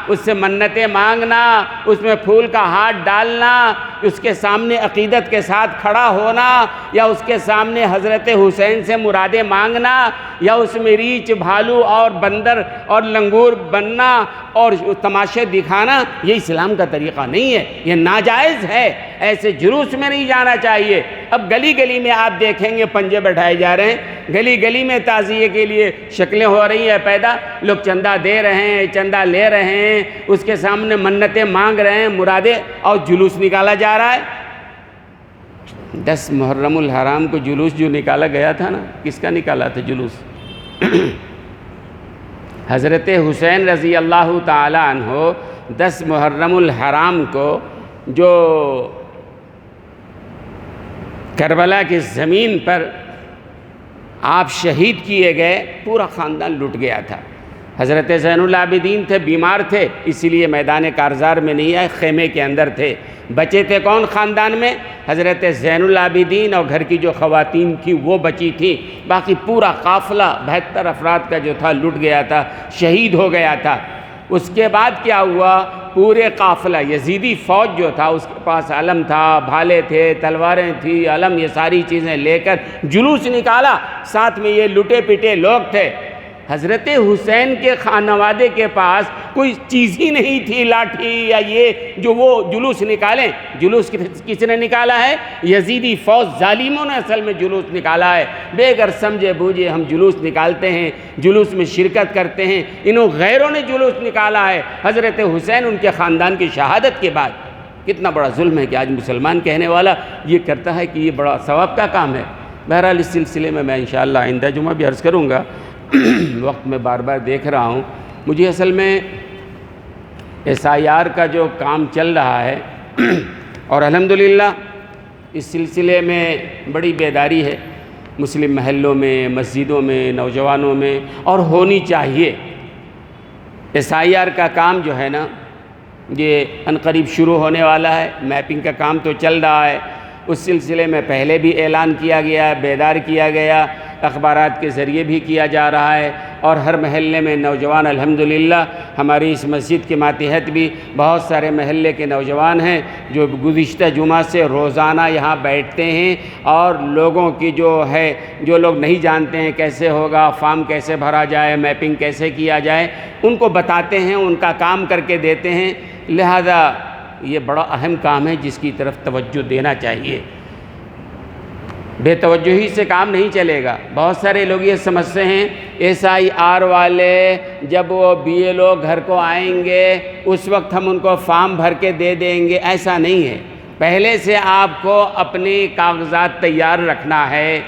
اس سے منتیں مانگنا، اس میں پھول کا ہاتھ ڈالنا، اس کے سامنے عقیدت کے ساتھ کھڑا ہونا، یا اس کے سامنے حضرت حسین سے مرادیں مانگنا، یا اس میں ریچھ بھالو اور بندر اور لنگور بننا اور تماشے دکھانا، یہ اسلام کا طریقہ نہیں ہے، یہ ناجائز ہے۔ ایسے جلوس میں نہیں جانا چاہیے۔ اب گلی گلی میں آپ دیکھیں گے پنجے بٹھائے جا رہے ہیں، گلی گلی میں تعزیے کے لیے شکلیں ہو رہی ہیں پیدا، لوگ چندہ دے رہے ہیں، چندہ لے رہے ہیں، اس کے سامنے منتیں مانگ رہے ہیں، مرادیں، اور جلوس نکالا جا رہا ہے۔ 10 محرم الحرام کو جلوس جو نکالا گیا تھا نا، کس کا نکالا تھا جلوس؟ حضرت حسین رضی اللہ تعالی عنہ 10 محرم الحرام کو جو کربلا کی زمین پر آپ شہید کیے گئے، پورا خاندان لٹ گیا تھا۔ حضرت زین العابدین تھے، بیمار تھے، اسی لیے میدان کارزار میں نہیں آئے، خیمے کے اندر تھے۔ بچے تھے کون خاندان میں؟ حضرت زین العابدین اور گھر کی جو خواتین تھیں وہ بچی تھیں، باقی پورا قافلہ 72 افراد کا جو تھا لٹ گیا تھا، شہید ہو گیا تھا۔ اس کے بعد کیا ہوا؟ پورے قافلہ یزیدی فوج جو تھا اس کے پاس علم تھا، بھالے تھے، تلواریں تھیں، علم، یہ ساری چیزیں لے کر جلوس نکالا، ساتھ میں یہ لٹے پٹے لوگ تھے۔ حضرت حسین کے خانوادے کے پاس کوئی چیز ہی نہیں تھی، لاٹھی یا یہ جو وہ جلوس نکالیں۔ جلوس کس نے نکالا ہے؟ یزیدی فوج ظالموں نے اصل میں جلوس نکالا ہے۔ بے گر سمجھے بوجھے ہم جلوس نکالتے ہیں، جلوس میں شرکت کرتے ہیں، انہوں غیروں نے جلوس نکالا ہے حضرت حسین ان کے خاندان کی شہادت کے بعد۔ کتنا بڑا ظلم ہے کہ آج مسلمان کہنے والا یہ کرتا ہے کہ یہ بڑا ثواب کا کام ہے۔ بہرحال اس سلسلے میں انشاءاللہ آئندہ جمعہ بھی عرض کروں گا۔ وقت میں بار بار دیکھ رہا ہوں، مجھے اصل میں SIR کا جو کام چل رہا ہے اور الحمدللہ اس سلسلے میں بڑی بیداری ہے مسلم محلوں میں، مسجدوں میں، نوجوانوں میں، اور ہونی چاہیے۔ SIR کا کام جو ہے نا یہ عنقریب شروع ہونے والا ہے، میپنگ کا کام تو چل رہا ہے، اس سلسلے میں پہلے بھی اعلان کیا گیا ہے، بیدار کیا گیا، اخبارات کے ذریعے بھی کیا جا رہا ہے، اور ہر محلے میں نوجوان الحمدللہ ہماری اس مسجد کے ماتحت بھی بہت سارے محلے کے نوجوان ہیں جو گزشتہ جمعہ سے روزانہ یہاں بیٹھتے ہیں اور لوگوں کی جو لوگ نہیں جانتے ہیں کیسے ہوگا، فارم کیسے بھرا جائے، میپنگ کیسے کیا جائے، ان کو بتاتے ہیں، ان کا کام کر کے دیتے ہیں۔ لہذا یہ بڑا اہم کام ہے جس کی طرف توجہ دینا چاہیے۔ بے توجہی سے کام نہیں چلے گا۔ بہت سارے لوگ یہ سمجھتے ہیں SIR والے جب وہ BLO گھر کو آئیں گے اس وقت ہم ان کو فارم بھر کے دے دیں گے، ایسا نہیں ہے۔ پہلے سے آپ کو اپنے کاغذات تیار رکھنا ہے،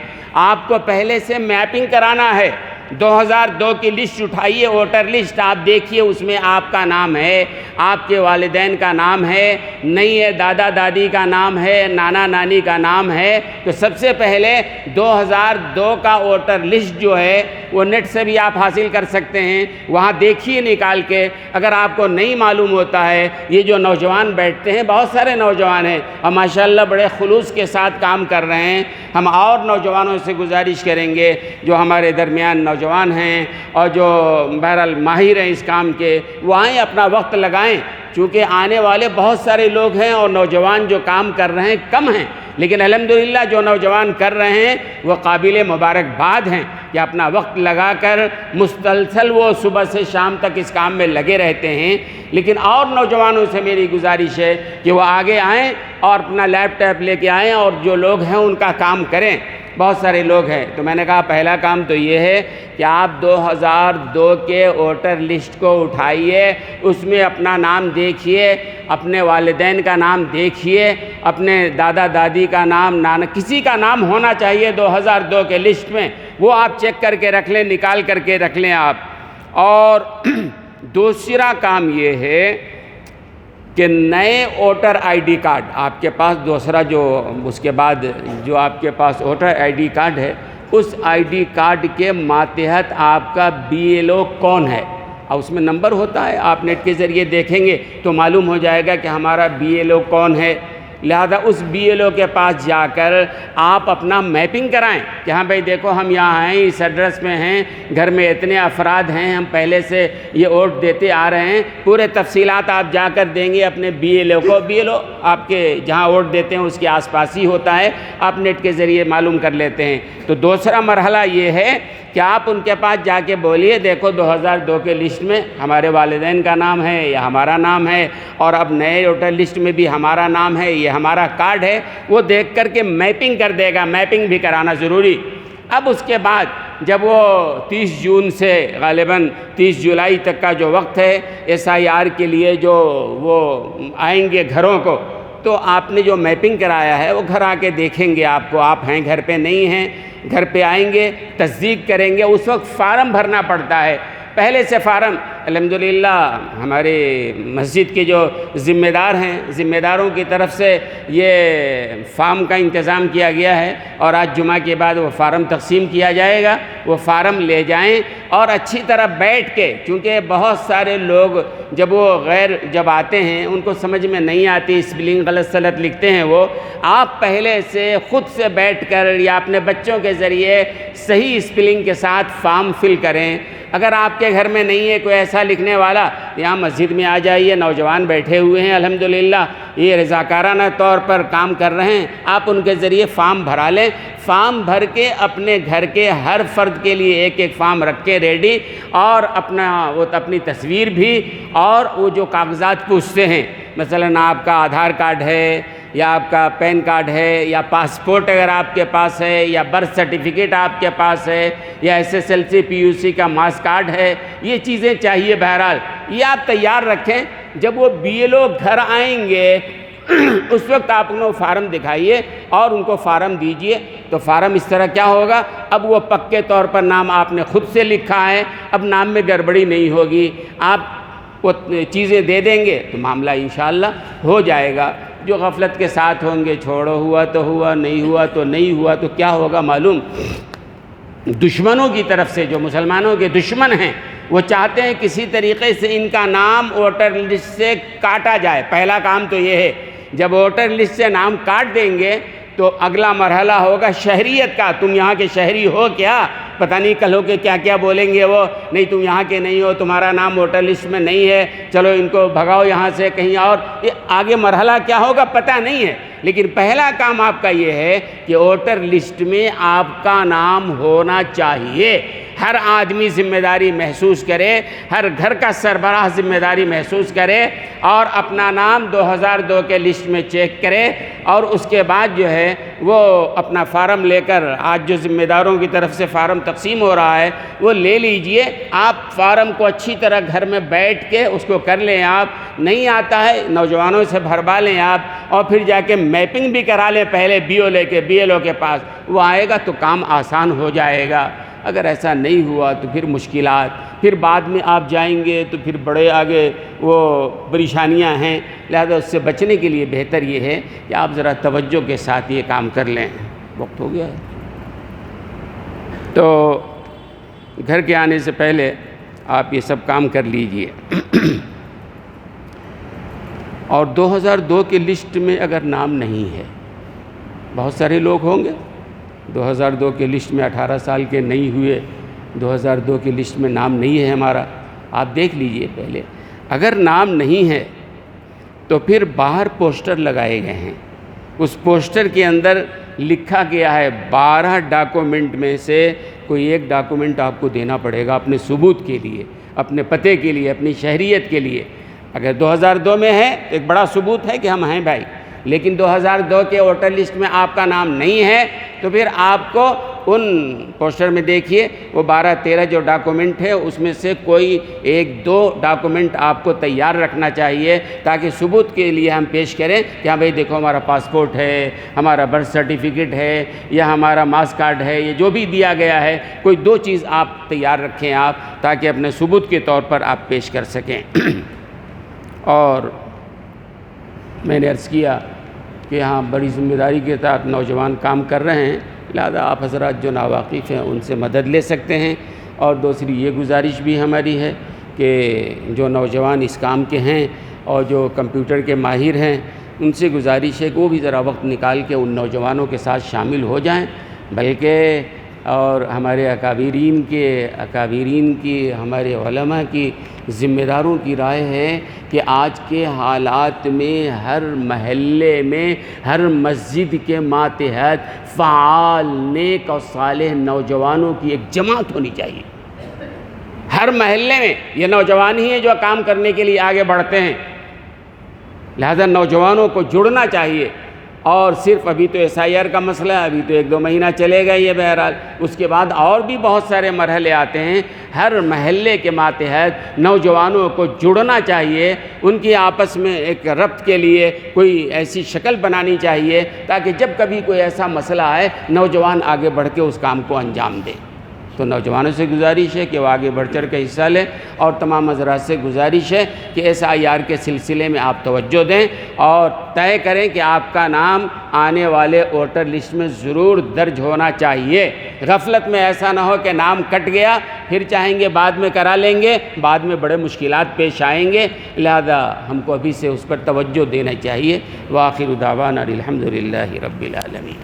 آپ کو پہلے سے میپنگ کرانا ہے۔ 2002 کی لسٹ اٹھائیے، ووٹر لسٹ آپ دیکھیے، اس میں آپ کا نام ہے، آپ کے والدین کا نام ہے، نہیں ہے دادا دادی کا نام ہے، نانا نانی کا نام ہے، تو سب سے پہلے 2002 کا ووٹر لسٹ جو ہے وہ نیٹ سے بھی آپ حاصل کر سکتے ہیں، وہاں دیکھیے نکال کے۔ اگر آپ کو نہیں معلوم ہوتا ہے، یہ جو نوجوان بیٹھتے ہیں بہت سارے نوجوان ہیں اور ماشاءاللہ بڑے خلوص کے ساتھ کام کر رہے ہیں، ہم اور نوجوانوں سے گزارش کریں گے جو ہمارے درمیان نوجوان ہیں اور جو بہرحال ماہر ہیں اس کام کے، وہ آئیں اپنا وقت لگائیں، چونکہ آنے والے بہت سارے لوگ ہیں اور نوجوان جو کام کر رہے ہیں کم ہیں، لیکن الحمدللہ جو نوجوان کر رہے ہیں وہ قابل مبارکباد ہیں کہ اپنا وقت لگا کر مسلسل وہ صبح سے شام تک اس کام میں لگے رہتے ہیں۔ لیکن اور نوجوانوں سے میری گزارش ہے کہ وہ آگے آئیں اور اپنا لیپ ٹاپ لے کے آئیں اور جو لوگ ہیں ان کا کام کریں۔ بہت سارے لوگ ہیں، تو میں نے کہا پہلا کام تو یہ ہے کہ آپ 2002 کے ووٹر لسٹ کو اٹھائیے، اس میں اپنا نام دیکھیے، اپنے والدین کا نام دیکھیے، اپنے دادا دادی کا نام، نانا، کسی کا نام ہونا چاہیے 2002 کے لسٹ میں، وہ آپ چیک کر کے رکھ لیں، نکال کر کے رکھ لیں آپ۔ اور دوسرا کام یہ ہے کہ نئے ووٹر ID کارڈ آپ کے پاس، دوسرا جو اس کے بعد جو آپ کے پاس ووٹر ID کارڈ ہے، اس ID کارڈ کے ماتحت آپ کا BLO کون ہے، اور اس میں نمبر ہوتا ہے، آپ نیٹ کے ذریعے دیکھیں گے تو معلوم ہو جائے گا کہ ہمارا BLO کون ہے۔ لہذا اس BLO کے پاس جا کر آپ اپنا میپنگ کرائیں کہ ہاں بھائی دیکھو ہم یہاں ہیں، اس ایڈریس میں ہیں، گھر میں اتنے افراد ہیں، ہم پہلے سے یہ ووٹ دیتے آ رہے ہیں، پورے تفصیلات آپ جا کر دیں گے اپنے BLO کو۔ BLO آپ کے جہاں ووٹ دیتے ہیں اس کے آس پاس ہی ہوتا ہے، آپ نیٹ کے ذریعے معلوم کر لیتے ہیں۔ تو دوسرا مرحلہ یہ ہے کہ آپ ان کے پاس جا کے بولیے دیکھو 2002 کے لسٹ میں ہمارے والدین کا نام ہے یا ہمارا نام ہے، اور اب نئے ووٹر لسٹ میں بھی ہمارا نام ہے، یہ ہمارا کارڈ ہے، وہ دیکھ کر کے میپنگ کر دے گا، میپنگ بھی کرانا ضروری۔ اب اس کے بعد جب وہ 30 جون سے غالباً 30 جولائی تک کا جو وقت ہے SIR کے لیے جو وہ آئیں گے گھروں کو، تو آپ نے جو میپنگ کرایا ہے وہ گھر آ کے دیکھیں گے آپ کو، آپ ہیں گھر پہ نہیں ہیں، گھر پہ آئیں گے، تصدیق کریں گے، اس وقت فارم بھرنا پڑتا ہے، پہلے سے فارم الحمدللہ ہمارے مسجد کے جو ذمہ دار ہیں، ذمہ داروں کی طرف سے یہ فارم کا انتظام کیا گیا ہے، اور آج جمعہ کے بعد وہ فارم تقسیم کیا جائے گا۔ وہ فارم لے جائیں اور اچھی طرح بیٹھ کے، چونکہ بہت سارے لوگ جب آتے ہیں ان کو سمجھ میں نہیں آتی، اسپیلنگ غلط سلط لکھتے ہیں، وہ آپ پہلے سے خود سے بیٹھ کر یا اپنے بچوں کے ذریعے صحیح اسپیلنگ کے ساتھ فارم فل کریں۔ اگر آپ کے گھر میں نہیں ہے کوئی ایسا لکھنے والا، یہاں مسجد میں آ جائیے، نوجوان بیٹھے ہوئے ہیں الحمدللہ، یہ رضاکارانہ طور پر کام کر رہے ہیں، آپ ان کے ذریعے فارم بھرا لیں۔ فارم بھر کے اپنے گھر کے ہر فرد کے لیے ایک ایک فارم رکھ کے ریڈی، اور اپنی تصویر بھی، اور وہ جو کاغذات پوچھتے ہیں، مثلاً آپ کا آدھار کارڈ ہے، یا آپ کا پین کارڈ ہے، یا پاسپورٹ اگر آپ کے پاس ہے، یا برتھ سرٹیفکیٹ آپ کے پاس ہے، یا SSLC PUC کا مارکس کارڈ ہے، یہ چیزیں چاہیے۔ بہرحال یہ آپ تیار رکھیں، جب وہ BLO گھر آئیں گے اس وقت آپ انہوں فارم دکھائیے اور ان کو فارم دیجئے، تو فارم اس طرح کیا ہوگا، اب وہ پکے طور پر نام آپ نے خود سے لکھا ہے، اب نام میں گڑبڑی نہیں ہوگی، آپ وہ چیزیں دے دیں گے تو معاملہ انشاءاللہ ہو جائے گا۔ جو غفلت کے ساتھ ہوں گے، چھوڑو، ہوا تو ہوا، نہیں ہوا تو نہیں ہوا، تو کیا ہوگا معلوم، دشمنوں کی طرف سے، جو مسلمانوں کے دشمن ہیں، وہ چاہتے ہیں کسی طریقے سے ان کا نام ووٹر لسٹ سے کاٹا جائے۔ پہلا کام تو یہ ہے، جب ووٹر لسٹ سے نام کاٹ دیں گے تو اگلا مرحلہ ہوگا شہریت کا، تم یہاں کے شہری ہو کیا؟ پتہ نہیں کل ہو کے کیا کیا بولیں گے وہ، نہیں تم یہاں کے نہیں ہو، تمہارا نام ووٹر لسٹ میں نہیں ہے، چلو ان کو بھگاؤ یہاں سے کہیں اور۔ یہ آگے مرحلہ کیا ہوگا پتہ نہیں ہے، لیکن پہلا کام آپ کا یہ ہے کہ ووٹر لسٹ میں آپ کا نام ہونا چاہیے۔ ہر آدمی ذمہ داری محسوس کرے، ہر گھر کا سربراہ ذمہ داری محسوس کرے، اور اپنا نام 2002 کے لسٹ میں چیک کرے، اور اس کے بعد جو ہے وہ اپنا فارم لے کر، آج جو ذمہ داروں کی طرف سے فارم تقسیم ہو رہا ہے وہ لے لیجئے۔ آپ فارم کو اچھی طرح گھر میں بیٹھ کے اس کو کر لیں، آپ نہیں آتا ہے نوجوانوں سے بھروا لیں آپ، اور پھر جا کے میپنگ بھی کرا لیں پہلے BLO کے پاس، وہ آئے گا تو کام آسان ہو جائے گا۔ اگر ایسا نہیں ہوا تو پھر مشکلات، پھر بعد میں آپ جائیں گے تو پھر بڑے آگے وہ پریشانیاں ہیں، لہذا اس سے بچنے کے لیے بہتر یہ ہے کہ آپ ذرا توجہ کے ساتھ یہ کام کر لیں۔ وقت ہو گیا ہے، تو گھر کے آنے سے پہلے آپ یہ سب کام کر لیجئے۔ اور 2002 کے لسٹ میں اگر نام نہیں ہے، بہت سارے لوگ ہوں گے 2002 کے لسٹ میں 18 سال کے نہیں ہوئے، 2002 کی لسٹ میں نام نہیں ہے ہمارا، آپ دیکھ لیجئے پہلے۔ اگر نام نہیں ہے تو پھر باہر پوسٹر لگائے گئے ہیں، اس پوسٹر کے اندر لکھا گیا ہے 12 ڈاکومنٹ میں سے کوئی ایک ڈاکومنٹ آپ کو دینا پڑے گا اپنے ثبوت کے لیے، اپنے پتے کے لیے، اپنی شہریت کے لیے۔ اگر 2002 میں ہے تو ایک بڑا ثبوت ہے کہ ہم ہیں بھائی، لیکن 2002 کے ووٹر لسٹ میں آپ کا نام نہیں ہے تو پھر آپ کو ان پوسٹر میں دیکھیے وہ 12-13 جو ڈاکومنٹ ہے اس میں سے کوئی 1-2 ڈاکومنٹ آپ کو تیار رکھنا چاہیے، تاکہ ثبوت کے لیے ہم پیش کریں کہ ہاں بھائی دیکھو ہمارا پاسپورٹ ہے، ہمارا برتھ سرٹیفکیٹ ہے، یا ہمارا مارکس کارڈ ہے، یہ جو بھی دیا گیا ہے، کوئی 2 چیز آپ تیار رکھیں آپ، تاکہ اپنے ثبوت کے طور پر آپ پیش کر سکیں۔ اور میں نے عرض کیا کہ یہاں بڑی ذمہ داری کے ساتھ نوجوان کام کر رہے ہیں، لہذا آپ حضرات جو ناواقف ہیں ان سے مدد لے سکتے ہیں۔ اور دوسری یہ گزارش بھی ہماری ہے کہ جو نوجوان اس کام کے ہیں اور جو کمپیوٹر کے ماہر ہیں ان سے گزارش ہے کہ وہ بھی ذرا وقت نکال کے ان نوجوانوں کے ساتھ شامل ہو جائیں، بلکہ اور ہمارے اکابرین کی ہمارے علماء کی ذمہ داروں کی رائے ہے کہ آج کے حالات میں ہر محلے میں، ہر مسجد کے ماتحت فعال، نیک اور صالح نوجوانوں کی ایک جماعت ہونی چاہیے۔ ہر محلے میں یہ نوجوان ہی ہیں جو کام کرنے کے لیے آگے بڑھتے ہیں، لہذا نوجوانوں کو جڑنا چاہیے۔ اور صرف ابھی تو SIR کا مسئلہ ہے، ابھی تو 1-2 مہینہ چلے گا یہ بہرحال، اس کے بعد اور بھی بہت سارے مرحلے آتے ہیں۔ ہر محلے کے ماتحت نوجوانوں کو جڑنا چاہیے، ان کی آپس میں ایک ربط کے لیے کوئی ایسی شکل بنانی چاہیے تاکہ جب کبھی کوئی ایسا مسئلہ آئے نوجوان آگے بڑھ کے اس کام کو انجام دیں۔ تو نوجوانوں سے گزارش ہے کہ وہ آگے بڑھ چڑھ کے حصہ لیں، اور تمام حضرات سے گزارش ہے کہ SIR کے سلسلے میں آپ توجہ دیں اور طے کریں کہ آپ کا نام آنے والے ووٹر لسٹ میں ضرور درج ہونا چاہیے۔ غفلت میں ایسا نہ ہو کہ نام کٹ گیا، پھر چاہیں گے بعد میں کرا لیں گے، بعد میں بڑے مشکلات پیش آئیں گے، لہذا ہم کو ابھی سے اس پر توجہ دینا چاہیے۔ وآخر دعوانا الحمدللہ رب العالمین۔